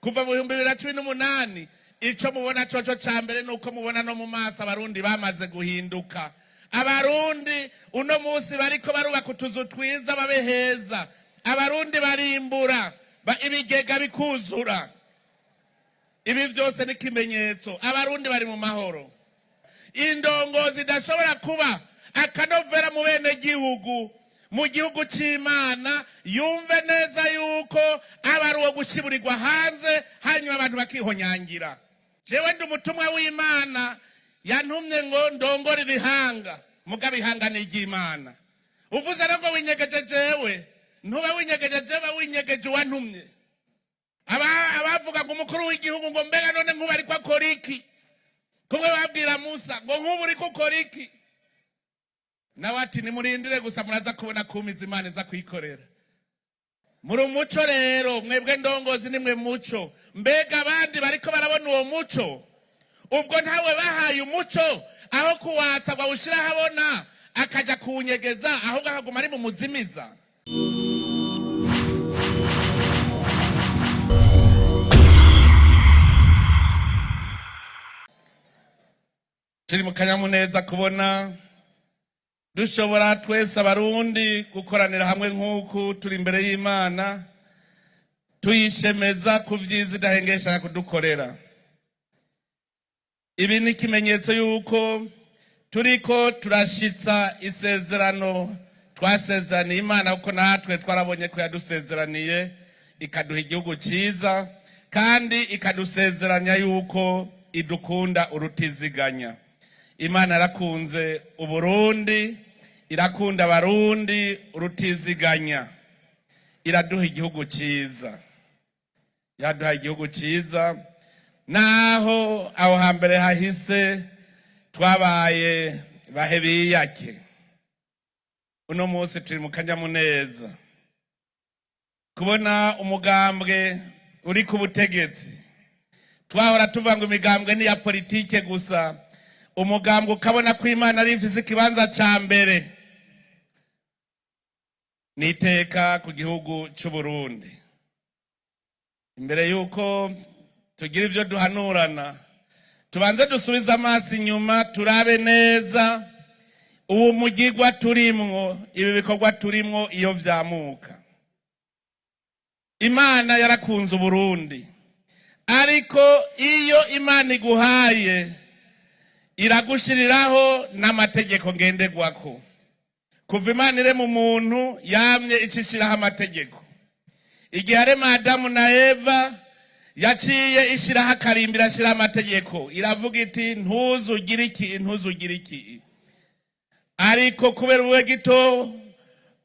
kuva mu 2018 ico mubona coco cambere nuko mubona no mu maso abarundi bamaze guhinduka. Abarundi uno musi bariko barubaka utuzu twiza babe heza. Abarundi barimbura ibigega bikuzura. Ibi vyose ni kimenyetso abarundi bari mu mahoro. Indongozi idashobora kuba akanovera mu bene gihugu mu gihugu c'Imana yumve neza yuko abari uwo gushiburirwa hanze hanyuma abantu bakihonyangira. Jewe ndi umutumwa w'Imana yantumye ngo ndongore ibihanga mugabe ihanga n'Imana. Uvuze ngo winyegeje jewe ntube winyegeje jewe winyegeje wantumye. Abavuga ngo umukuru w'igihugu ngo mbega none nkuba ariko akora iki? Kumwe babwira Musa ngo nkuba uriko ukora iki? Nawe ati nimurindire gusa muraza kubona kumiza Imana iza kwikorera. Muri umuco rero mwebwe ndongozi nimwe muco. Mbega abandi bariko barabona uwo muco. Ubwo ntawe bahaye umuco aho kuwatsa ngo ushira habona akaja kunyegeza ahubwo akaguma ari mu muzimiza. Turi mu kanyamuneza kubona dushobora twese abarundi gukoranira hamwe nk'uku turi imbere y'Imana tuyishemeza ku vyiza idahengesha kudukorera. Ibi ni ikimenyetso yuko turiko turashitsa isezerano twasezeraniye Imana kuko natwe twarabonye ko yadusezeraniye ikaduha igihugu ciza kandi ikadusezeranya yuko idukunda urutiziganya. Imana yarakunze Uburundi, irakunda abarundi urutiziganya. Iraduha igihugu ciza. Yaduha igihugu ciza. Naho aho hambere hahise twabaye bahebiyake. Uno munsi turi mu kanyamuneza. Kubona umugambwe uri ku butegetsi. Twahora tuvuga ngo imigambwe ni ya politike gusa. Umugambwe ukabona ko Imana ari ifise ikibanza ca mbere. Niteka ku gihugu c'u Burundi. Imbere yuko tugira ivyo duhanurana, tubanze dusubiza amaso inyuma turabe neza uwo mugigwa turimwo, ibi bikorwa turimwo iyo vyamuka. Imana yarakunze Uburundi, ariko iyo Imana iguhaye iragushiriraho n'amategeko ngenderwako. Kuva Imana ire mu muntu yamye icishiraho amategeko. Igihe arema Adamu na Eva yaciye ishiraho akarimbira ashira amategeko. Iravuga iti ntuzugire iki ntuzugire iki. Ariko kubera ubuwe gito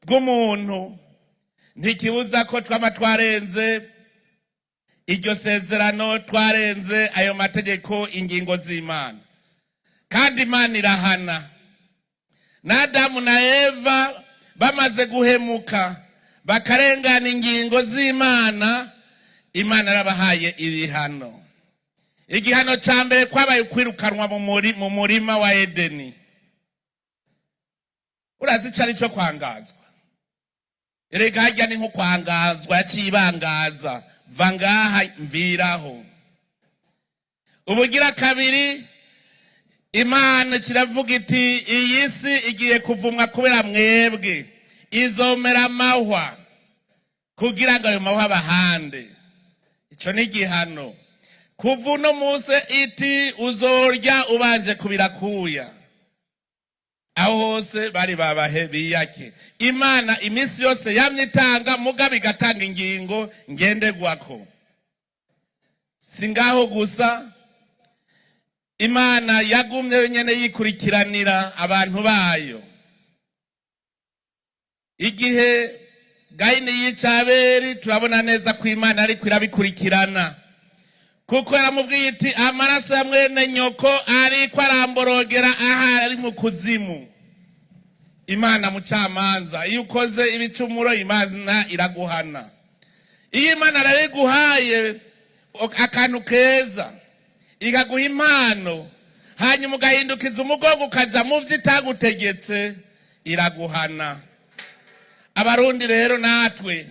bw'umuntu ntikibuza ko twama twarenze iryo sezerano, twarenze ayo mategeko ingingo z'Imana. Kandi Imana irahana. Na Adamu na Eva bamaze guhemuka bakarengana ingingo z'Imana, Imana arabahaye ibihano. Igihano ca mbere kwabaye kwirukanwa mu murima wa Edeni. Urazi cari cyo kwangazwa. Erega harya ni nko kwangazwa yacibangaza vangaha mviraho. Ubugira kabiri Imana kiravuga iti iyi si igiye kuvumwa kubera mwebwe, izomera amahwa kugira ngo ayo mahwa bahande. Ico ni igihano. Kuva uno munsi iti uzorya ubanje kubirakuya. Aho hose bari babahe biyake. Imana imisi yose yamye itanga mugabe igatanga ingingo ngenderwako. Singaho gusa Imana yagumye nyene yikurikiranira abantu bayo. Igihe Gayini yica Abeli turabona neza ko Imana ariko irabikurikirana. Kuko yaramubwiye iti amaraso ya mwene nyoko ariko aramborogera aha ari mu kuzimu. Imana mucamanza, iyo ukoze ibicumuro Imana iraguhana. Iyo Imana arayiguhaye akantu keza, ikaguha impano, hanyuma ugahindukiza umugongo ukaja mu vyo itagutegetse, iraguhana. Abarundi rero natwe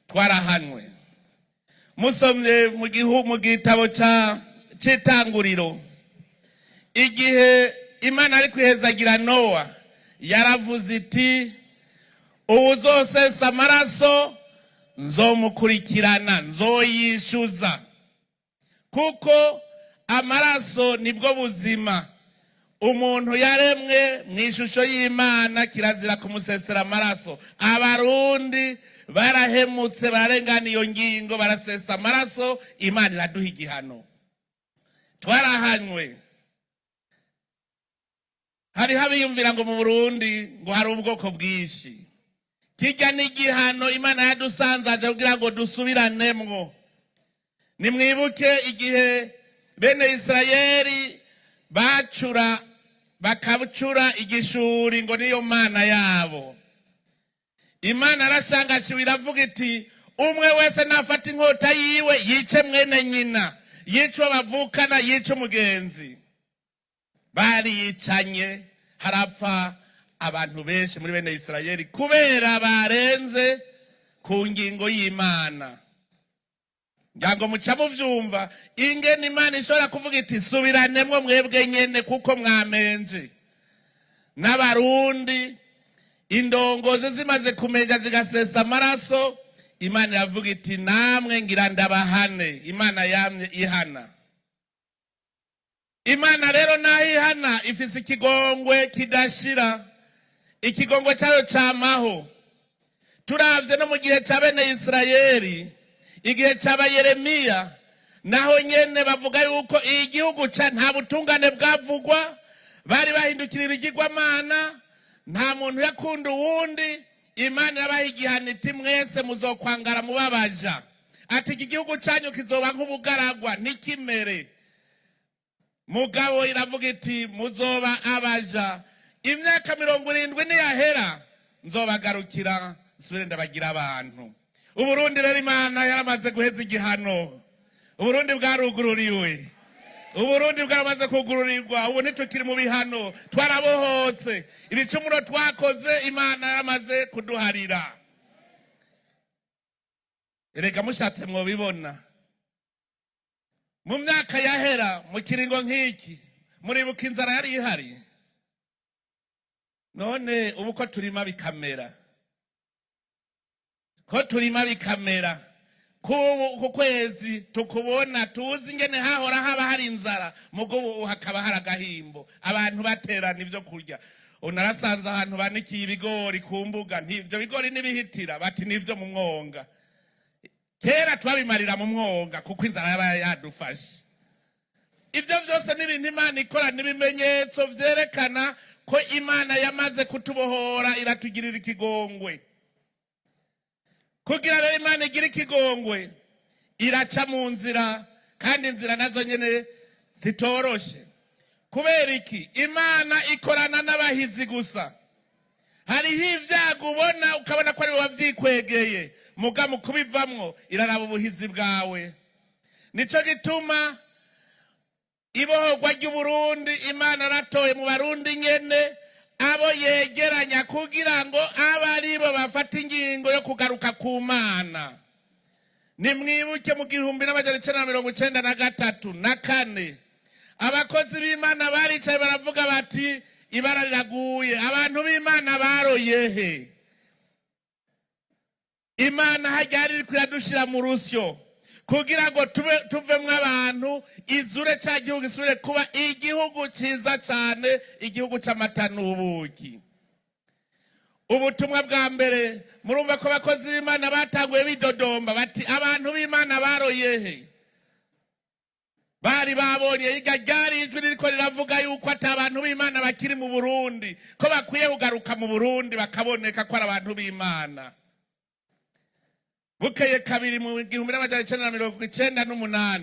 twarahanwe. musomye mu gitabo cy'itanguriro, igihe Imana ari kwihezagira Nowa yaravuze iti uwuzosesa amaraso nzomukurikirana, nzoyishyuza, kuko amaraso nibwo buzima. Umuntu yaremwe mu ishusho y'Imana, kirazira kumusesera amaraso. Abarundi barahemutse, barengana iyo ngingo, barasesa amaraso. Imana iraduha igihano, twarahanywe. Hari habiyumvira ngo mu Burundi ngo hari ubwoko bwinshi. Kijya n'igihano Imana yadusanzaje kugira ngo dusubiranemo. Nimwibuke igihe bene Israeli bakabcura igishuri ngo niyo mana yabo. Imana arashangashiwe iravuga iti umwe wese nafata inkota yiwe yice mwene nyina, yice bavukana, yice umugenzi. Bariyicanye, harapfa abantu benshi muri bene Israeli kubera barenze ku ngingo y'Imana. Ngango muca muvyumva ingene Imana ishobora kuvuga iti subiranemo mwebwe nyene kuko mwamenje. N'abarundi indongozi zimaze kumenja zigasesa amaraso, Imana iravuga iti namwe ngira ndabahane. Imana yamye ihana. Imana rero naho ihana ifise ikigongwe kidashira, ikigongwe cyayo cyamaho. Turavye no mu gihe cya bene Israeli, igihe cyaba Yeremiya, naho nyene bavuga yuko igihugu ca nta butungane bwavugwa, bari bahindukirira igigwamana, nta muntu yakunda uwundi. Imana yabaha igihano iti mwese muzokwangara mubabaja, ati iki gihugu cyanyu kizoba nk'ubugaragwa n'ikimere. Mugabo iravuga iti muzoba abaja. Imyaka 70 niyahera nzobagarukira nsubire ndabagira abantu. Uburundi rero Imana yaramaze guheza igihano. Uburundi bwarugururiwe, Uburundi bwaramaze kugururirwa. Ubu ntitukiri mu bihano, twarabohotse. Ibicumuro twakoze Imana yaramaze kuduharira. Erega mushatse mwobibona mu myaka yahera mu kiringo nk'iki, muribuka inzara yari ihari. None ubu ko turima bikamera, ku kwezi tukubona tuzi ingene hahora haba hari inzara, mugo hakaba hari agahimbo, abantu baterana ivyo kurya. Unarasanze ahantu banikiye ibigori ku mbuga, ntivyo bigori nibihitira, bati nivyo mu mwonga. Kera twabimarira mu mwonga kuko inzara yaba yadufashe. Ibyo byose n'ibintu Imana ikora, n'ibimenyetso vyerekana ko Imana yamaze kutubohora, iratugirira ikigongwe. Kugira rero Imana igira ikigongwe, iraca mu nzira, kandi inzira nazo nyene zitoroshe. Kubera iki? Imana ikorana n'abahizi gusa. Hariho ivyago ubona ukabona ko ari wavyikwegeye, muga mu kubivamwo iraraba ubuhizi bwawe. Nico gituma ibohorwa ry'Uburundi Imana ratoye mu Barundi nyene abo yegeranya kugira ngo abaribo bafata ingingo yo kugaruka ku Mana. Nimwibuke mu 1993 na 4 abakozi b'Imana baricaye baravuga bati ibara riraguye, abantu b'Imana baroyehe. Imana hajyari iri kuyadushira mu rusyo kugira ngo tuvemwe abantu, izure cya gihugu isubire kuba igihugu cyiza cyane, igihugu cy'amata n'ubuki. Ubutumwa bwa mbere murumva ko abakozi b'Imana batanguye bidodomba bati abantu b'Imana baroyehe. Bari babonye igajari ijwi ririko riravuga yuko ati abantu b'Imana bakiri mu Burundi, ko bakwiye kugaruka mu Burundi bakaboneka ko ari abantu b'Imana. Bukeye kabiri mu 1998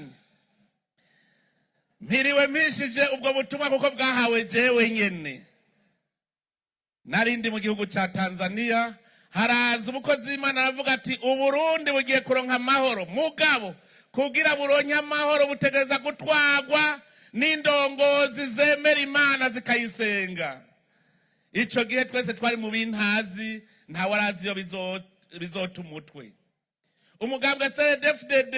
mpiriwe mpishije ubwo butumwa kuko bwahawe jewe nyene. Narindi mu gihugu ca Tanzania, haraza umukozi w'Imana aravuga ati Uburundi bugiye kuronka amahoro, mugabo kugira buronke amahoro butegereza gutwagwa n'indongozi zemera Imana zikayisenga. Ico gihe twese twari mu bintazi, nta warazi yo bizota umutwe. umugambwe CNDD-FDD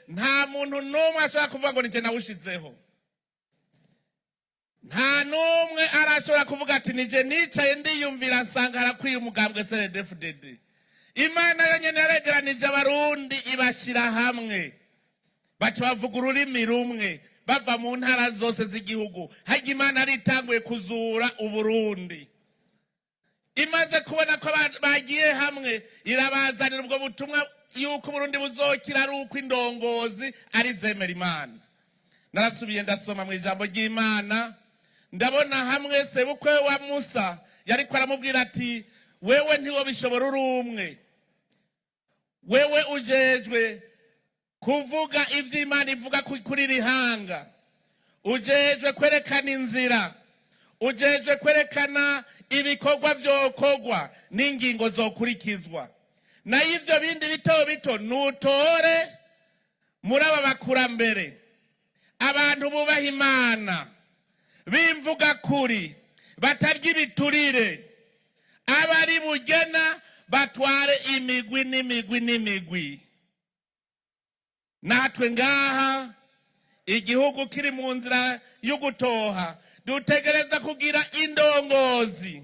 nta muntu n'umwe ashobora kuvuga ngo nije nawushizeho. Nta n'umwe arashobora kuvuga ati nije nicaye ndiyumvira nsanga harakwiye umugambwe CNDD-FDD. Imana yonyene yaregeranije abarundi ibashira hamwe, baca bavuga ururimi rumwe, bava mu ntara zose z'igihugu. Harya Imana aritanguye kuzura Uburundi, imaze kubona ko bagiye hamwe, irabazanira ubwo butumwa yuko Uburundi buzokira ari uko indongozi ari zemera Imana. Narasubiye ndasoma mu ijambo ry'Imana, ndabona hamwe sebukwe wa Musa yariko aramubwira ati wewe ntiwobishobora uri umwe, wewe ujejwe kuvuga ivy'Imana ivuga kuri rihanga, ujejwe kwerekana inzira, ujejwe kwerekana ibikorwa vyokorwa n'ingingo zokurikizwa. Na ivyo bindi bito bito nutore muri aba bakurambere, abantu bubaha Imana, bimvuga kuri, batarya ibiturire, abari bugena batware imigwi n'imigwi n'imigwi. Natwe ngaha igihugu kiri mu nzira yo gutoha, dutegereza kugira indongozi,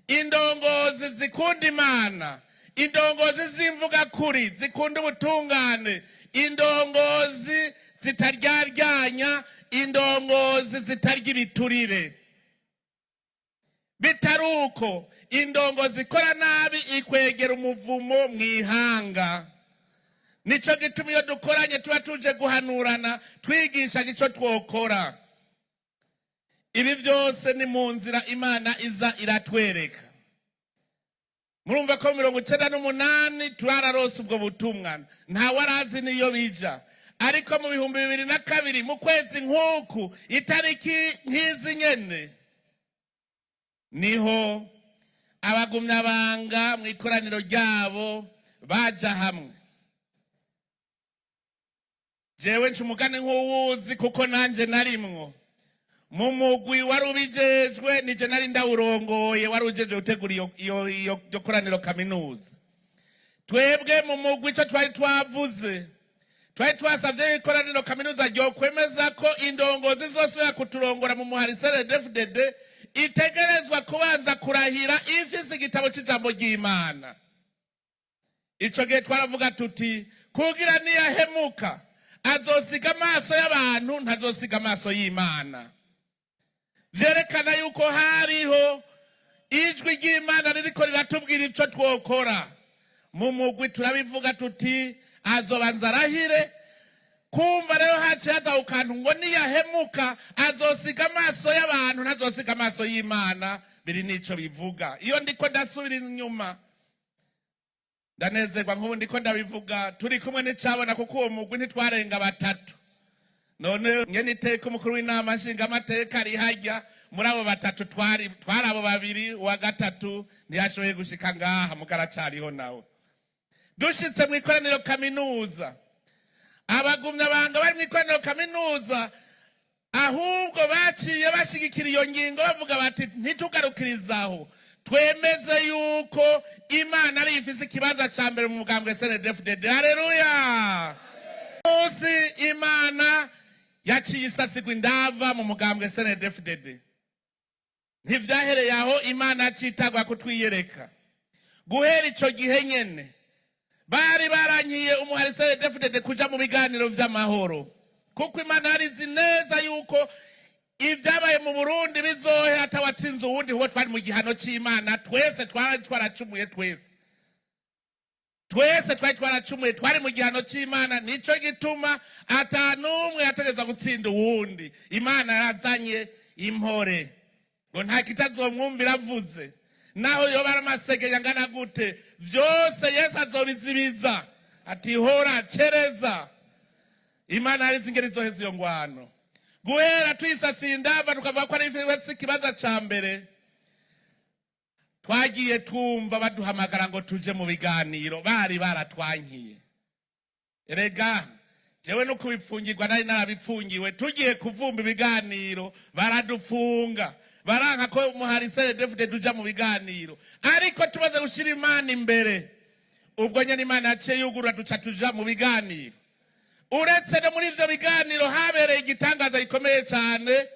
indongozi zikunda Imana, indongozi zimvuga kuri, zikunda ubutungane, indongozi zitaryaryanya, indongozi zitarya ibiturire. Bitaruko indongozi ikora nabi ikwegera umuvumo mwihanga. Nico gituma iyo dukoranye tuba tuje guhanurana, twigisha ico twokora. Ibi byose ni mu nzira Imana iza iratwereka. Murumva ko 98 twararose ubwo butumwa, nta warazi niyo bija. Ariko mu 2002 mu kwezi nk'uku itariki nk'izi nyene niho abagumyabanga mu ikoraniro ryabo baja hamwe. Jewe ncumugane nk'uwuzi kuko nanje narimwo mu mugwi wari ubijejwe, nije nari ndawurongoye, wari ujeje gutegura iyo koraniro kaminuza. Twebwe mu mugwi ico twari twavuze, twari twasavye ikoraniro kaminuza ryo kwemeza ko indongozi zose ya kuturongora mu muhari CNDD-FDD itegerezwa kubanza kurahira ifise igitabo c'ijambo ry'Imana. Ico gihe twaravuga tuti kugira niyahemuka azosiga amaso y'abantu, ntazosiga amaso y'Imana. Vyerekana yuko hariho ijwi ry'Imana ririko riratubwira ico twokora. Mu mugwi turabivuga tuti azobanza arahire, kumva rero haciye haza ukantu ngo niyahemuka azosiga amaso y'abantu, ntazosiga amaso y'Imana. Biri nico bivuga. Iyo ndiko ndasubira inyuma ndanezerwa nk'ubu ndiko ndabivuga, turi kumwe n'icabona kuko uwo mugwi ntitwarenga 3. None ngene iteka umukuru w'inama nshinga amateka ari harya, muri abo 3 twari abo 2, uwa gatatu ntiyashoboye gushika ngaha mugaracariho nawe. Dushitse mu ikoraniro kaminuza, abagumyabanga bari mu ikoraniro kaminuza ahubwo baciye bashigikira iyo ngingo bavuga bati ntitugarukirizaho, twemeze yuko Imana ari ifise ikibanza ca mbere mu mugambwe CNDD-FDD. Haleluya! Usi Imana yaciye isasigwa indava mu mugambwe CNDD-FDD. Ntivyahereye aho Imana acitagwa kutwiyereka. Guhera ico gihe nyene bari barankiye umuhari CNDD-FDD kuja mu biganiro vy'amahoro, kuko Imana yarizi neza yuko ibyabaye mu Burundi bizohe atawatsinze uwundi, huwo twari mu gihano c'Imana. Twese twaracumuye, twese twari twaracumuye, twari mu gihano c'Imana. Nico gituma atanumwe yategeza gutsinda uwundi. Imana yarazanye impore ngo nta kitazomwumvira avuze, naho yoba ari amasege yangana gute, vyose Yesu azobizibiza. Ati hora cereza. Imana yarizi ingeri zoheza iyo ngwano. Guhera twisasiye indava tukavuga ko ari ikibazo ca mbere, twagiye twumva baduhamagara ngo tuje mu biganiro, bari baratwankiye. Erega jewe no kubipfungirwa nari narabipfungiwe, tugiye kuvumba ibiganiro baradufunga, baranka ko umuhari CNDD-FDD tuja mu biganiro. Ariko tumaze gushira Imana imbere, ubwo nyene Imana yaciye yugurura duca tuja mu biganiro. Uretse no muri ivyo biganiro habereye igitangaza gikomeye cyane,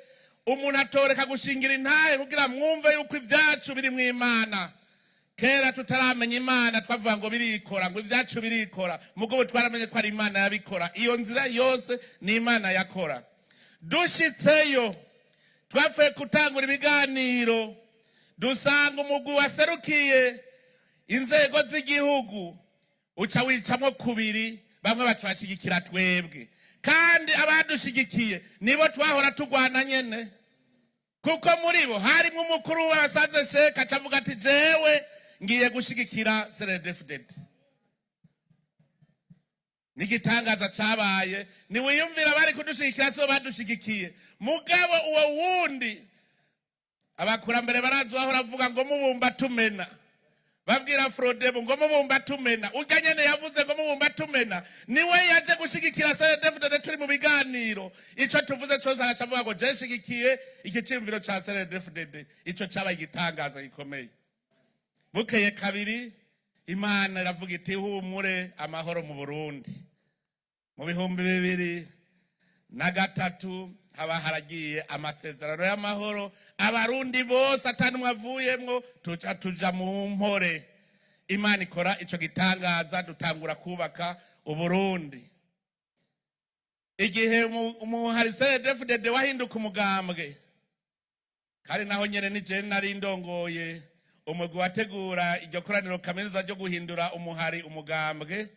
umuntu atoreka gushingira intahe kugira mwumve yuko ivyacu biri mu Imana. Kera tutaramenya Imana twavuga ngo birikora, ngo ivyacu birikora, mugabo twaramenye ko ari Imana yabikora. Iyo nzira yose ni Imana yakora. Dushitseyo twavuye gutangura ibiganiro, dusanga umugwi waserukiye inzego z'igihugu uca wicamwo kubiri, bamwe bashigikira twebwe, kandi abadushigikiye nibo twahora tugwana nyene, kuko muri bo harimo umukuru w'abasaze Sheka acavuga ati jewe ngiye gushigikira CNDD-FDD. Nigitangaza cabaye, ni wiyumvira bari kudushigikira so badushigikiye, mugabo uwo wundi abakurambere barazi wahora avuga ngo mubumba tumena, babwira Frodebo ngo mubumba tumena, urya nyene yavuze ngo mubumba tumena, niwe yaje gushigikira CNDD-FDD turi mu biganiro. Ico tuvuze cyose aracavuga ngo je shigikiye igicimviro ca CNDD-FDD. Ico cabaye igitangaza gikomeye. Bukeye kabiri Imana iravuga iti humure amahoro mu Burundi. Mu 2023 haba haragiye amasezerano y'amahoro, abarundi bose atanumwe avuyemwo tuja mu mpore. Imana ikora ico gitangaza, dutangura kubaka Uburundi. Igihe umuhari CNDD-FDD wahinduka umugambwe, kandi naho nyene ni je nari ndongoye umugwi wategura iryo koraniro kaminuza ryo guhindura umuhari umugambwe,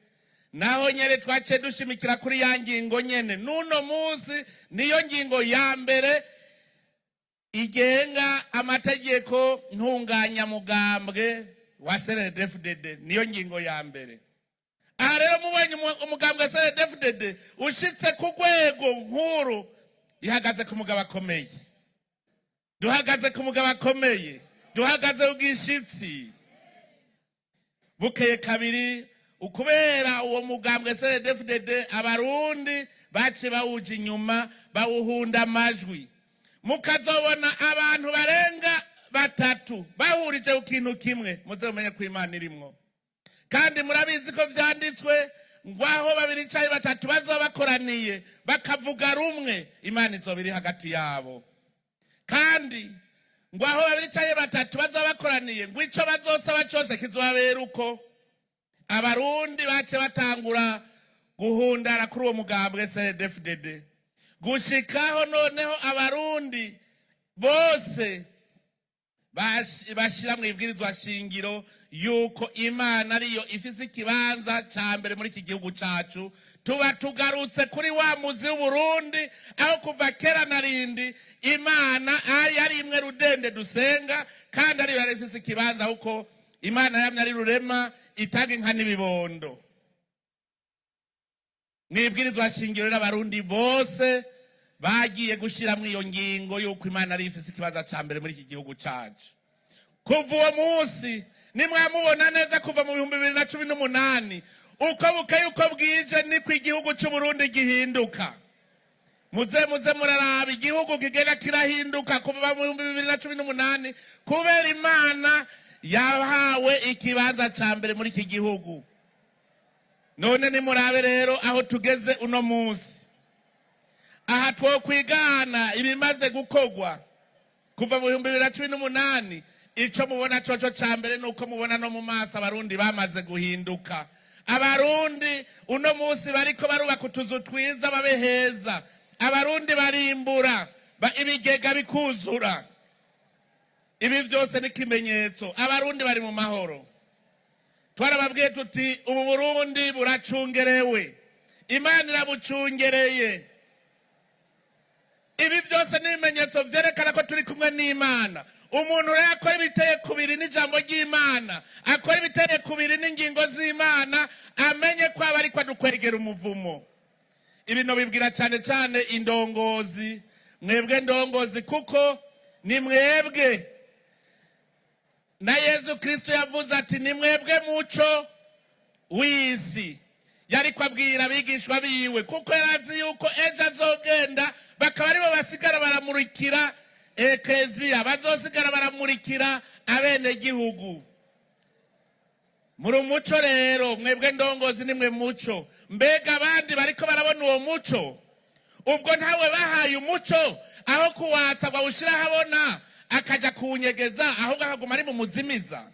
naho nyene twace dushimikira kuri ya ngingo nyene. Nuno musi niyo ngingo ya mbere igenga amategeko ntunganya mugambwe wa CNDD-FDD, niyo ngingo ya mbere. Aha rero mubonye umugambwe CNDD-FDD ushitse ku rwego nkuru, ihagaze ku mugabo akomeye, duhagaze ku mugabo akomeye, duhagaze ubwishitsi. Bukeye kabiri ukubera uwo mugambwe CNDD-FDD abarundi bace bawuja inyuma bawuhunda amajwi, mukazobona abantu barenga 3 bahurije ku kintu kimwe, muze mumenye ko Imana irimwo. Kandi murabizi ko vyanditswe ngo aho 2 canke 3 bazobakoraniye bakavuga rumwe, Imana izobiri hagati yabo. Kandi ngo aho 2 canke 3 bazobakoraniye, ngo ico bazosaba cyose kizobabera uko. Abarundi bace batangura guhundara kuri uwo mugambwe CNDD-FDD, gushikaho noneho abarundi bose bashira mu ibwirizwa shingiro yuko Imana ariyo ifise ikibanza ca mbere muri iki gihugu cacu. Tuba tugarutse kuri wa muzi w'Uburundi, aho kuva kera narindi Imana ari imwe rudende dusenga, kandi ariyo yari ifise ikibanza uko Imana yamye ari rurema itanga inka n'ibibondo. Mwibwirizwa shingiro n'abarundi bose bagiye gushira mu iyo ngingo yuko Imana ari ifise ikibanza ca mbere muri iki gihugu cacu. Kuva uwo munsi nimwamubona neza, kuva mu 2018 uko buke yuko bwije ni ku igihugu cy'u Burundi gihinduka. Muze muraraba igihugu kigenda kirahinduka kuva mu 2018 kubera Imana yahawe ikibanza ca mbere muri iki gihugu. None ni murabe rero aho tugeze uno munsi. Aha twokwigana ibimaze gukogwa kuva mu 2018. Ico mubona coco ca mbere nuko mubona no mu maso abarundi bamaze guhinduka. Abarundi uno munsi bariko barubaka utuzu twiza babeheza. Abarundi barimbura ibigega bikuzura. Ibi byose ni kimenyetso abarundi bari mu mahoro. Twarababwiye tuti ubu Burundi buracungerewe, Imana irabucungereye. Ibi byose ni ibimenyetso vyerekana ko turi kumwe n'Imana. Umuntu rero akora ibiteye kubiri n'ijambo ry'Imana, akora ibiteye kubiri n'ingingo z'Imana, amenye ko aba ariko adukwegera umuvumo. Ibino bibwira cyane cyane indongozi, mwebwe ndongozi, kuko ni mwebwe na Yesu Kristo yavuze ati ni mwebwe muco w'isi. Yari kwabwira abigishwa biwe kuko yarazi yuko ejo azogenda bakaba aribo basigara baramurikira ekleziya, bazosigara baramurikira abene gihugu. muri umuco rero, mwebwe ndongozi nimwe muco. Mbega abandi bariko barabona uwo muco? Ubwo ntawe bahaye umuco aho kuwatsa ngo awushira habona akaja kuwunyegeza, ahubwo akaguma ari mu muzimiza.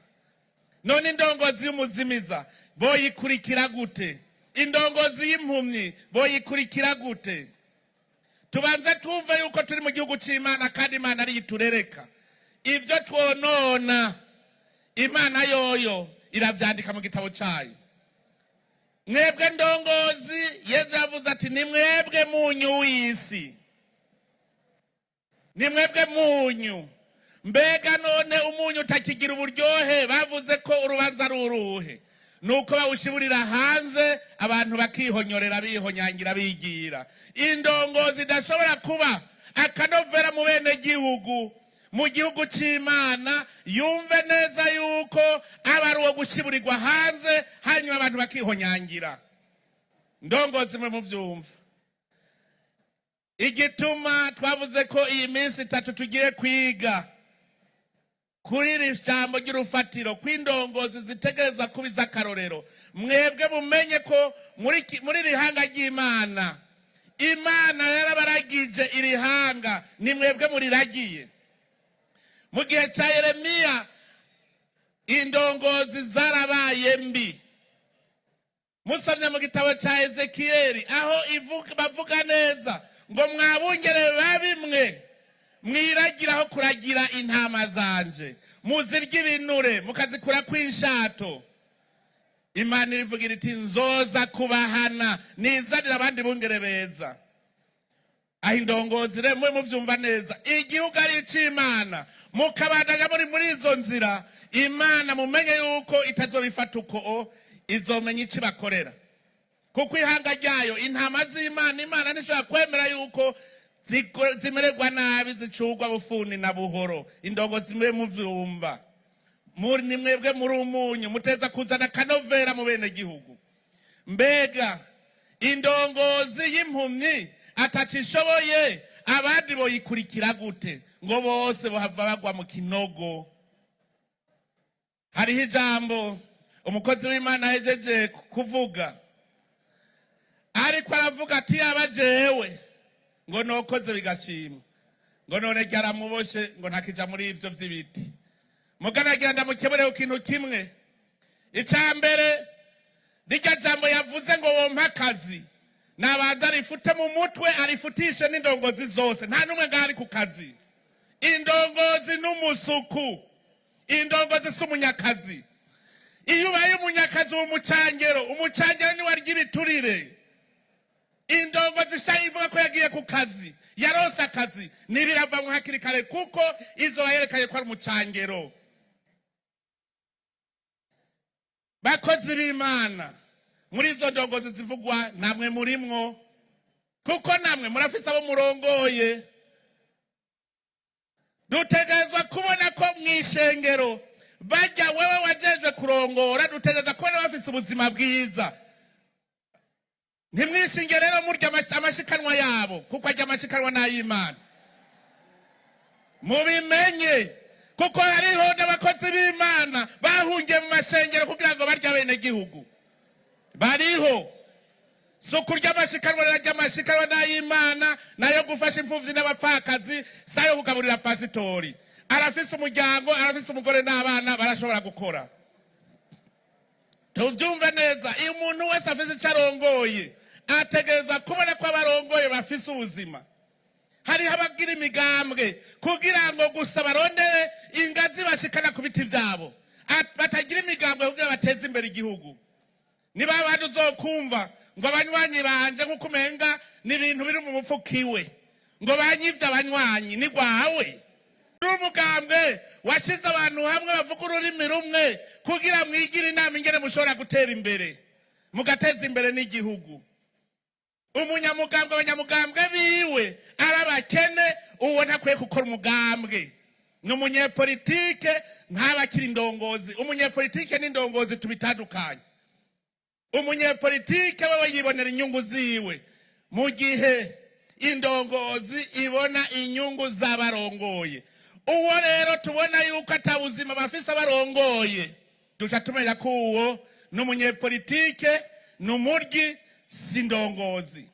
None indongozi y'umuzimiza boyikurikira gute? Indongozi y'impumyi boyikurikira gute? Tubanze twumve yuko turi mu gihugu c'Imana kandi Imana ari iturereka. Ivyo twonona Imana yoyo iravyandika mu gitabo cayo. Mwebwe ndongozi, Yesu yavuze ati ni mwebwe munyu w'isi. Ni mwebwe munyu. Mbega none umunyu utakigira uburyohe, bavuze ko urubanza ruruhe. Nuko bawushiburira hanze, abantu bakihonyorera bihonyangira bigira. Indongozi idashobora kuba akanovera mu bene gihugu, mu gihugu c'Imana, yumve neza yuko aba ari uwo gushiburirwa hanze, hanyuma abantu bakihonyangira. Ndongozi mwe muvyumva. Igituma twavuze ko iyi minsi 3 tugiye kwiga kuri iri jambo ry'urufatiro, kw'indongozi zitegereza kubiza akarorero. Mwebwe mumenye ko muri iri hanga ry'Imana, Imana yarabaragije iri hanga, ni mwebwe muriragiye. Mu gihe ca Yeremiya indongozi zarabaye mbi. Musomye mu gitabo ca Ezekiyeli aho bavuga neza ngo mwabungere babimwe mwiragiraho kuragira intama zanje, muzirya ibinure mukazikura kw'inshato. Imana irivugira iti nzoza kubahana nizanira abandi bungere beza. Aho indongozi rero mwe muvyumva neza, igihugu ari ic'Imana, mukabandanya muri izo nzira, Imana mumenye yuko itazobifata uko, izomenya ico bakorera. Kuko ihanga ryayo intama z'Imana, Imana ntishobora kwemera yuko zimererwa nabi, zicurwa bufuni na buhoro. Indongozi mwe muvyumva, ni mwebwe muri umunyu, muteza kuzana kanovera mu bene gihugu. Mbega indongozi y'impumyi atacishoboye, abandi boyikurikira gute? Ngo bose bohava bagwa mu kinogo. Hariho ijambo umukozi w'Imana ahejeje kuvuga, ariko aravuga ati yaba jewe ngo nokoze bigashimwa, ngo none ryaramuboshe ngo ntakija muri ivyo vy'ibiti. Mugaragira ndamukebureho ikintu kimwe. Icambere, rirya jambo yavuze ngo wompa akazi, nabanza arifute mu mutwe, arifutishe n'indongozi zose, nta numwe ngari ku kazi. Indongozi n'umusuku, indongozi s'umunyakazi. Iyo ubaye umunyakazi w'umucangero, umucangero ni warya ibiturire. Indongozi sha ivuga ko yagiye ku kazi, yarose akazi, nibirava mu hakiri kare kuko izo bayerekanye ko ari umucangero. Bakozi b'Imana, muri izo ndongozi zivugwa namwe murimwo, kuko namwe murafise abo murongoye. Dutegerezwa kubona ko mw'ishengero bajya wewe wajejwe kurongora, dutegerezwa kubona bafise ubuzima bwiza. Ntimwishinge rero murya amashikanwa yabo, kuko ajya amashikanwa n'ay'Imana. Mubimenye, kuko hariho n'abakozi b'Imana bahungiye mu mashengero kugira ngo barya bene gihugu. Bariho. So kurya amashikanwa rero amashikanwa n'ay'Imana, nayo gufasha imfuvyi n'abapfakazi, sayo kugaburira pasitori. Arafise umuryango, arafise umugore n'abana, barashobora gukora. Tuvyumve neza, iyo umuntu wese afise ico arongoye, ategereza kubona ko abarongoye bafise ubuzima. Hariho abagira imigambwe kugira ngo gusa barondere ingazi bashikana ku biti vyabo, batagira imigambwe kugira bateze imbere igihugu. Niba abantu uzokumva ngo abanywanyi banje nk'uko umenga ni ibintu biri mu mupfukiwe, ngo banyivye abanywanyi ni gwawe. Umugambwe washize abantu hamwe bavuga ururimi rumwe kugira mwigire inama ingene mushobora gutera imbere, mugateza imbere n'igihugu. Umunyamugambwe, abanyamugambwe biwe arabakene, uwo ntakwiye gukora umugambwe. Ni umunyepolitike ntabakiri indongozi. Umunyepolitike n'indongozi tubitandukanye. Umunyepolitike wewe yibonera inyungu ziwe, mu gihe indongozi ibona inyungu z'abarongoye. Uwo rero tubona yuko atabuzima bafise abarongoye, duca tumenya ko uwo n'umunyepolitike n'umuryi si ndongozi.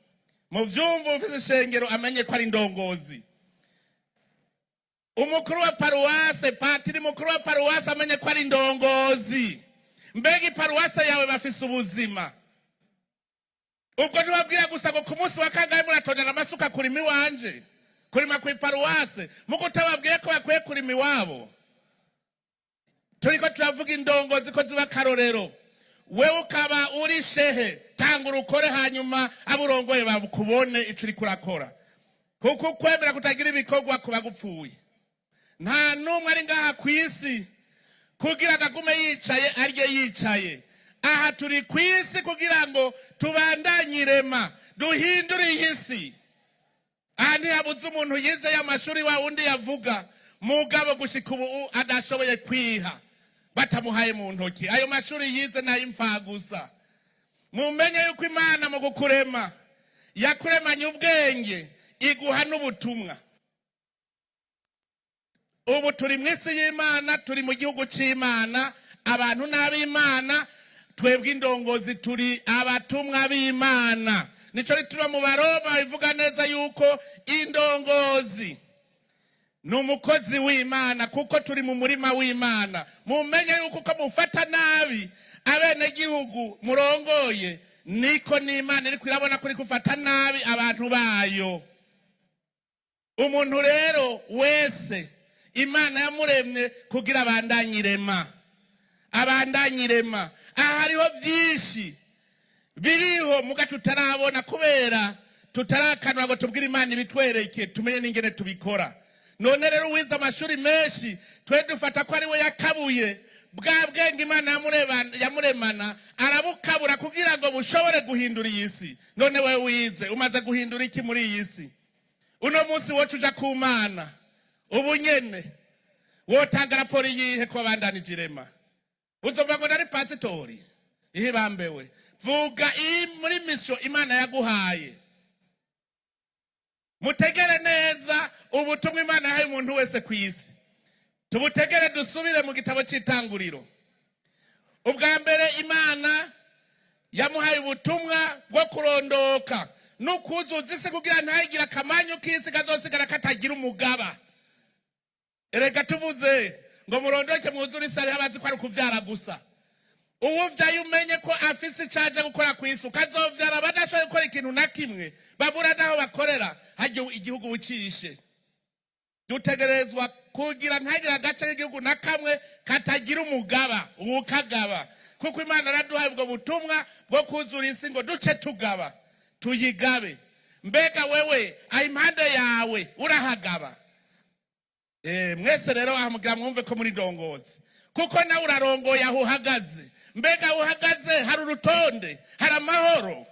Mu vyumva ufise ishengero amenye ko ari ndongozi. Umukuru wa paruwase, patiri mukuru wa paruwase amenye ko ari ndongozi. Mbega paruwase yawe bafise ubuzima. Ubwo ntibabwira gusa ngo ku munsi wa kangahe muratondera amasuka kurima iwanje, kurima ku paruwase, muko utababwiye ko bakwiye kurima iwabo. Turiko turavuga indongozi ko ziba karorero. Wewe ukaba uri shehe, tanga urukore hanyuma aburongoye bakubone ico uri kurakora. Kuko kwemera kutagira ibikorwa kuba gupfuye. Nta numwe ari ngaha kwisi kugira agagume yicaye arye yicaye. Aha turi kwisi kugira ngo tubandanyirema, duhindure iyisi. Aha ntihabuze umuntu yize y'amashuri wa wundi yavuga, mugabo gushika ubu adashoboye kwiha batamuhaye mu ntoki. Ayo mashuri yize nayo imfa gusa. Mumenye yuko Imana mu gukurema yakuremanye ubwenge, iguha n'ubutumwa. Ubu turi mwisi y'Imana, turi mu gihugu c'Imana, abantu n'ab'Imana, twebwe indongozi turi abatumwa b'Imana. Nico rituma mu Baroma bivuga neza yuko indongozi n'umukozi w'Imana, kuko turi mu murima w'Imana. Mumenye yuko ko mufata nabi abene gihugu murongoye, niko n'Imana iri kwirabona kuri kufata nabi abantu bayo. Umuntu rero wese Imana yamuremye kugira abandanyirema. Abandanyirema. Aha hariho vyinshi biriho muga tutarabona kubera tutarakanwa ngo tubwire Imana ibitwereke tumenye n'ingene tubikora. None rero wize amashuri menshi twe dufata ko ari we yakabuye bwa bwenge Imana yamuremana, arabukabura kugira ngo bushobore guhindura iyi si. None wewe wize umaze guhindura iki muri iyi si? Uno munsi wocu uja ku Mana ubu nyene wotanga raporo yihe ko abandanije irema? Uzova ngo nari pasitori ihe bambewe. Vuga muri mission Imana yaguhaye. Mutegere neza ubutumwa Imana yahaye umuntu wese kwisi. Tubutegere dusubire mu gitabo cy'Itanguriro. Ubwa mbere Imana yamuhaye ubutumwa bwo kurondoka n'ukuzuza isi kugira ntayigira akamanyu k'isi kazosigara katagira umugaba. Erega tuvuze ngo murondoke mwuzure isi ari abazi ko ari kuvyara gusa. Uwuvyaye umenye ko afise icaje gukora kwisi, ukazovyara badashoboye gukora ikintu na kimwe, babura naho bakorera, hajye igihugu ucishe. Dutegerezwa kugira ntagira agace k'igihugu na kamwe katagira umugaba, ukagaba. Kuko Imana araduhaye ubwo butumwa bwo kuzura isi ngo duce tugaba, tuyigabe. Mbega wewe impande yawe urahagaba? Mwese rero amugira mwumve ko muri ndongozi, kuko nawe urarongoye aho uhagaze. Mbega uhagaze hari urutonde, hari amahoro.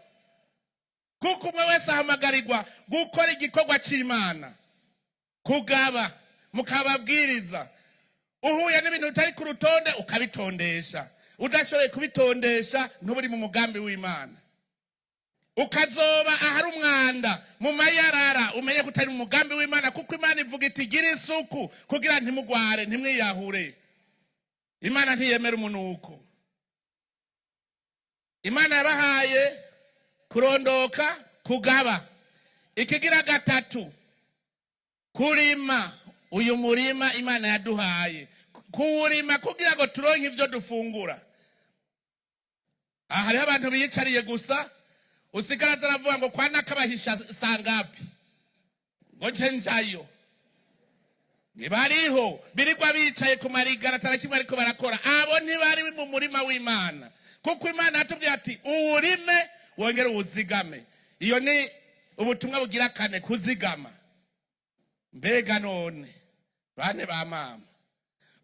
Kuko umwe wese ahamagarirwa gukora igikorwa c'Imana, kugaba, mukababwiriza. Uhuye n'ibintu bitari ku rutonde ukabitondesha, udashoboye kubitondesha ntuburi mu mugambi w'Imana. Ukazoba ahari umwanda mu mayarara, umenye ko utari mu mugambi w'Imana, kuko Imana ivuga iti gira isuku kugira ntimugware, ntimwiyahure. Imana ntiyemera umunuko. Imana yabahaye kurondoka, kugaba. Ikigira gatatu, kurima. Uyu murima Imana yaduhaye kuwurima kugira ngo turonke ivyo dufungura. Aha hariho abantu biyicariye gusa, usigara zaravuga ngo kwa nakabahisha sangapi ngo njayo. Ntibariho birigwa bicaye ku marigara tarakimwe ariko barakora. Abo ntibari mu murima w'Imana, kuko Imana yatubwiye ati uwurime wongere uwuzigame. Iyo ni ubutumwa bugira kane, kuzigama. Mbega none bane ba mama,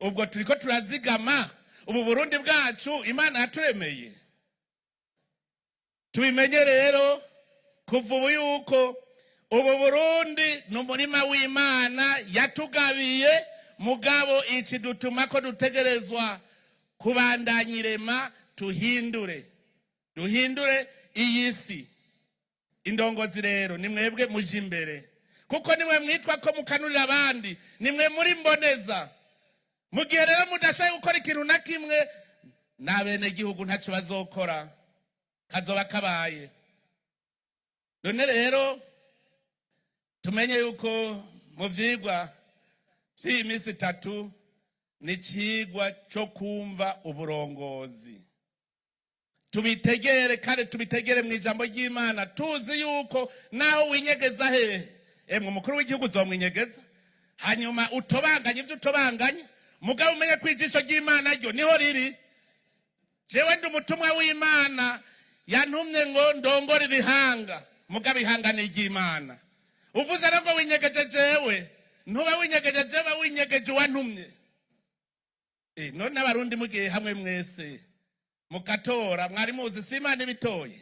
ubwo turiko turazigama ubu Burundi bwacu Imana yaturemeye? Tubimenye rero kuva ubu yuko ubu Burundi n'umurima w'Imana yatugabiye, mugabo iki dutuma ko dutegerezwa kubandanyirema, duhindure iyi si. Indongozi rero ni mwebwe muje imbere, kuko nimwe mwitwa ko mukanurira abandi, nimwe muri mboneza. Mugihe rero mudashoboye gukora ikintu na kimwe, n'abene gihugu ntacyo bazokora, kazoba kabaye. None rero tumenye yuko mu vyigwa vy'iminsi 3 ni cigwa cyo kumva uburongozi. Tubitegere kandi tubitegere mu ijambo ry'Imana, tuzi yuko naho winyegeza hehe emwe umukuru w'igihugu uzomwinyegeza, hanyuma utobanganye ivyo utobanganye, mugabo umenye ko ijisho ry'Imana ryo niho riri. Jewe ndi umutumwa w'Imana yantumye ngo ndongore ibihanga, mugabo ihanga ni iry'Imana. Uvuze rero ngo winyegeje jewe, ntube winyegeje jewe, winyegeje uwantumye. None abarundi mugiye hamwe mwese mukatora, mwari muzi si Imana ibitoye?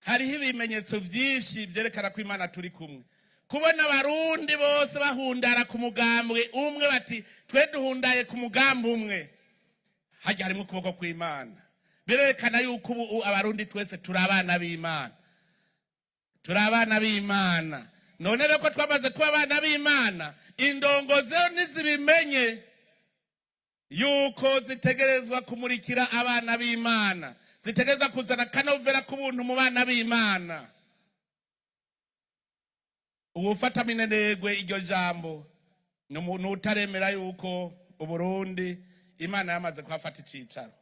Hariho ibimenyetso vyinshi vyerekana ko Imana turi kumwe. Kubona abarundi bose bahundara ku mugambwe umwe, bati twe duhundaye ku mugambi umwe, hajya harimo ukuboko kw'Imana. Birerekana yuko ubu abarundi twese turi abana b'Imana, turi abana b'Imana. None rero ko twamaze kuba abana b'Imana, indongozi nizibimenye yuko zitegerezwa kumurikira abana b'Imana, zitegerezwa kuzana kanovera k'ubuntu mu bana b'Imana. Uwufata minenegwe iryo jambo ni umuntu utaremera yuko Uburundi Imana yamaze kuhafata icicaro.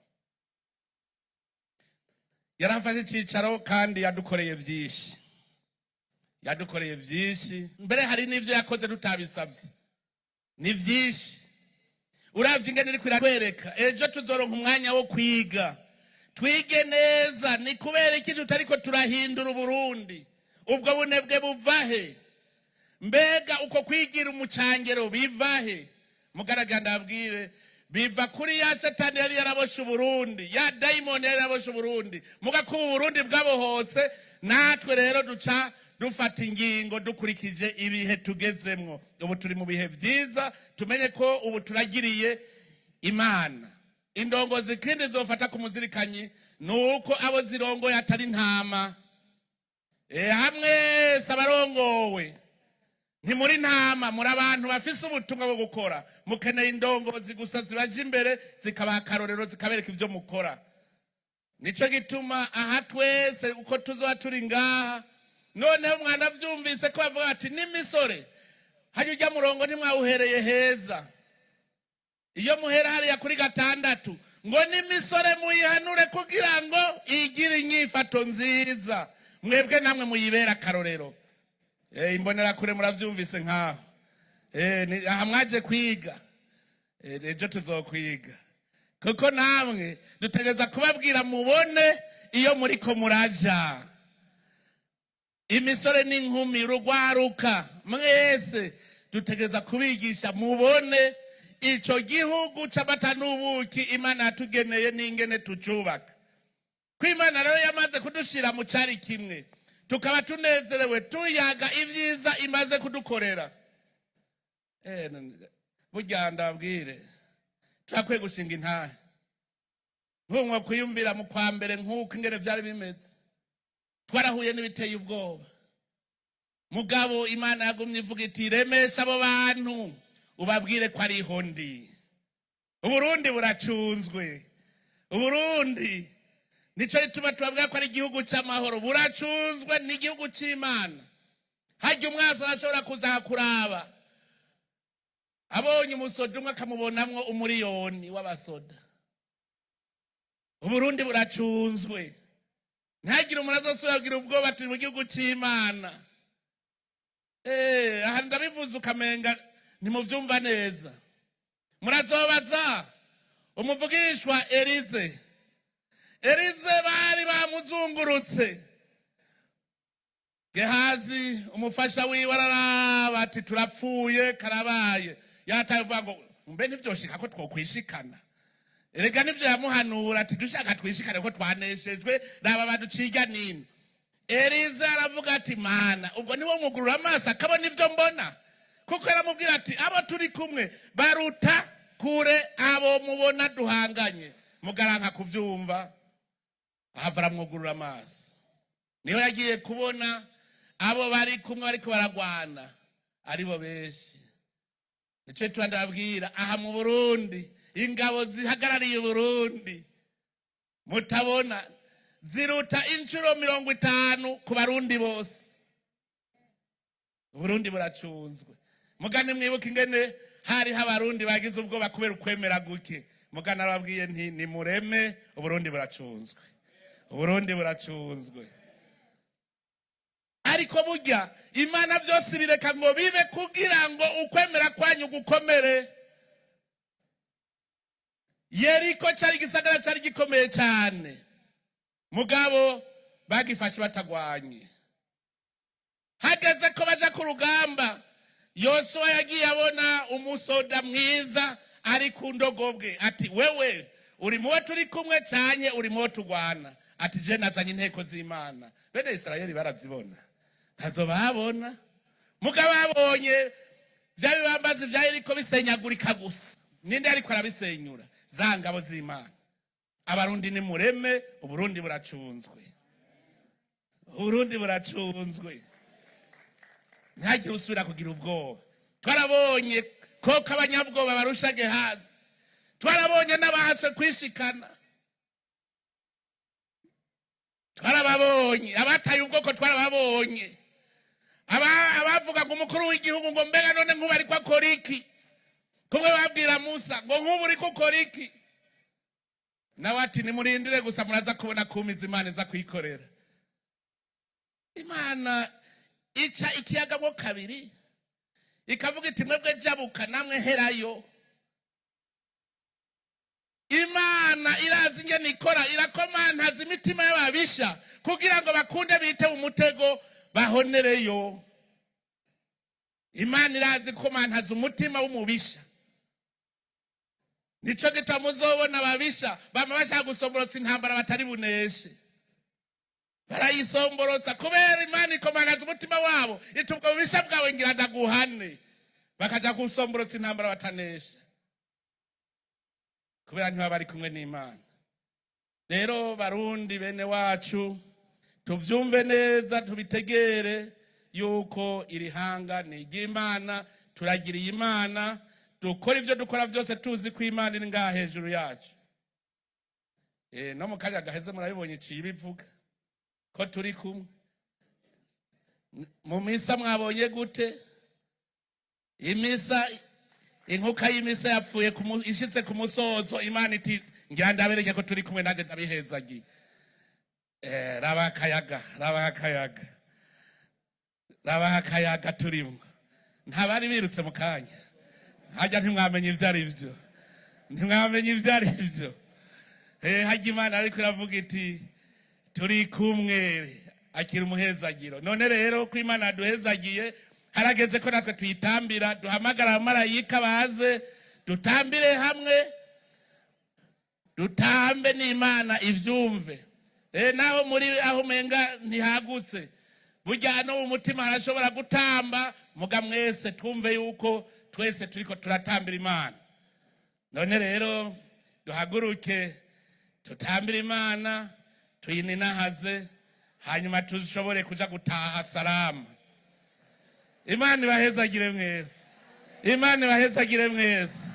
Yarafashe icicaro kandi yadukoreye vyinshi, yadukoreye vyinshi. Mbere hari n'ivyo yakoze tutabisavye, ni vyinshi. Uravye ingene iriko iratwereka, ejo tuzoronka umwanya wo kwiga, twige neza ni kubera iki tutariko turahindura Uburundi. Ubwo bunebwe buvahe? Mbega uko kwigira umucangero bivahe? Mugaragara ndabwire, biva kuri ya Satani yari yaraboshe Uburundi, ya daimoni yari yaraboshe Uburundi, mugakuba Uburundi bwabohotse. Natwe rero duca dufata ingingo dukurikije ibihe tugezemwo. Ubu turi mu bihe vyiza, tumenye ko ubu turagiriye Imana. Indongozi kindi zofata ku muzirikanyi nuko abo zirongoye atari ntama. Hamwe sabarongowe ntimuri ntama, muri abantu bafise ubutumwa bwo gukora. Mukeneye indongozi gusa zibaje imbere, zikabaha akarorero, zikabereka ivyo mukora. Nico gituma aha twese uko tuzoba turi ngaha, noneho mwana vyumvise ko bavuga ati n'imisore hajya ujya murongo ntimwawuhereye heza. Iyo muhera hariya kuri 6 ngo n'imisore muyihanure kugira ngo igire inyifato nziza, mwebwe namwe muyibera akarorero. Imbonera kure muravyumvise nkaho aha mwaje kwiga, ejo tuzokwiga, kuko namwe dutegeza kubabwira mubone iyo muriko muraja. Imisore n'inkumi, rugwaruka, mwese dutegeza kubigisha mubone ico gihugu c'amata n'ubuki Imana yatugeneye n'ingene tucubaka. Ko Imana rero yamaze kudushira mu cari kimwe, tukaba tunezerewe tuyaga ivyiza imaze kudukorera. Burya ndabwire turakwiye gushinga intahe. Nkumwe kwiyumvira mu kwa mbere nk'uko ingene vyari bimeze, twarahuye n'ibiteye ubwoba, mugabo Imana yagumye ivuga iti remesha abo bantu ubabwire ko ariho ndi. Uburundi buracunzwe, Uburundi nico gituma tubabwira ko ari igihugu c'amahoro. Buracunzwe n'igihugu c'Imana. Hajya umwasa arashobora kuza kuraba, abonye umusoda umwe akamubonamwo umuriyoni w'abasoda. Uburundi buracunzwe, ntagire umuntu azosubira kugira ubwoba turi mu gihugu c'Imana. Aha ndabivuze ukamenga ntimuvyumva neza. Murazobaza umuvugishwa Elize bari bamuzungurutse, Gehazi umufasha wiwe araraba ati turapfuye karabaye. Yatavuga ngo mbe nivyoshika ko twokwishikana. Erega nivyo yamuhanura ati dushaka twishikane ko twaneshejwe raba baduciga nini. Elize aravuga ati Mana ubwo niwo mugurura amaso akabona ivyo mbona, kuko yaramubwira ati abo turi kumwe baruta kure abo mubona duhanganye. Mugaranka kuvyumva, ahavara mwugurura amaso. Niho yagiye kubona abo bari kumwe bariko baragwana aribo benshi. Nico twandabwira aha mu Burundi ingabo zihagarariye Burundi mutabona ziruta inshuro 50 ku barundi bose. Burundi buracunzwe. Mugane mwibuka ingene hari habarundi bagize ubwoba kubera ukwemera guke. Mugana arababwiye nti ni mureme Uburundi buracunzwe. Uburundi buracunzwe. Ariko burya Imana byose bireka ngo bibe kugira ngo ukwemera kwanyu gukomere. Yeriko cyari gisagara cyari gikomeye cyane. Mugabo bagifashe batagwanye. Hageze ko baja ku rugamba, Yosuwa yagiye abona umusoda mwiza ari ku ndogobwe ati wewe uri muwe turi kumwe cyanye uri muwe tugwana. Ati je nazanye inteko z'Imana. Bene Israeli barazibona. Ntazo babona. Mugabo babonye bya bibambazi bya Yeriko bisenyagurika gusa. Ninde ariko arabisenyura? Za ngabo z'Imana. Abarundi ni mureme, Uburundi buracunzwe. Uburundi buracunzwe. Ntagire usubira kugira ubwoba. Twarabonye ko abanyabwoba barusha Gehazi. Twarabonye n'abahatse kwishikana. Twarababonye abataye ubwoko, twarababonye abavuga ngo umukuru w'igihugu ngo mbega none nkuba ariko akora iki, kumwe babwira Musa ngo nkuba uri gukora iki, nawe ati nimurindire gusa muraza kubona kumiza Imana iza kwikorera. Imana ica ikiyagamo kabiri ikavuga iti mwebwe jabuka namwe herayo. Imana irazi ingene ikora, irakomantaza imitima y'ababisha kugira ngo bakunde bite mu mutego bahonereyo. Imana irazi komantaza umutima w'umubisha. Nico gituma muzobona ababisha bama bashaka gusomborotsa intambara batari buneshe. Barayisomborotsa kubera Imana ikomantaza umutima wabo, itubwo ubisha bwawe ngira ndaguhane. Bakaja gusomborotsa intambara batanesha kubera ntibaba bari kumwe n'Imana. Rero barundi bene wacu, tuvyumve neza, tubitegere yuko iri hanga ni iry'Imana, turagiriye Imana, dukora ivyo dukora byose tuzi ko Imana iri ngaha hejuru yacu. No mu kanya gaheze murabibonye ciye bivuga ko turi kumwe. Mu misa mwabonye gute? Imisa, inkuka y'imisa yapfuye ishitse ku musozo, Imana iti ngira ndabereke ko turi kumwe naje ndabihezagi. Rabakayaga turimo. Ntabari birutse mu kanya. Hajya ntimwamenye ivyo ari byo. Ntimwamenye ivyo ari byo. Hajya Imana ariko iravuga iti turi kumwe, akira umuhezagiro. None rero ko Imana yaduhezagiye, harageze ko natwe tuyitambira, duhamagara abamarayika baze dutambire hamwe, dutambe n'Imana ivyumve. Naho muri aho menga ntihagutse, burya no mu mutima harashobora gutamba, muga mwese twumve yuko twese turiko turatambira Imana. None rero duhaguruke tutambire Imana, tuyininahaze, hanyuma tushobore kuja gutaha salama. Imana ibahezagire mwese. Imana ibahezagire mwese.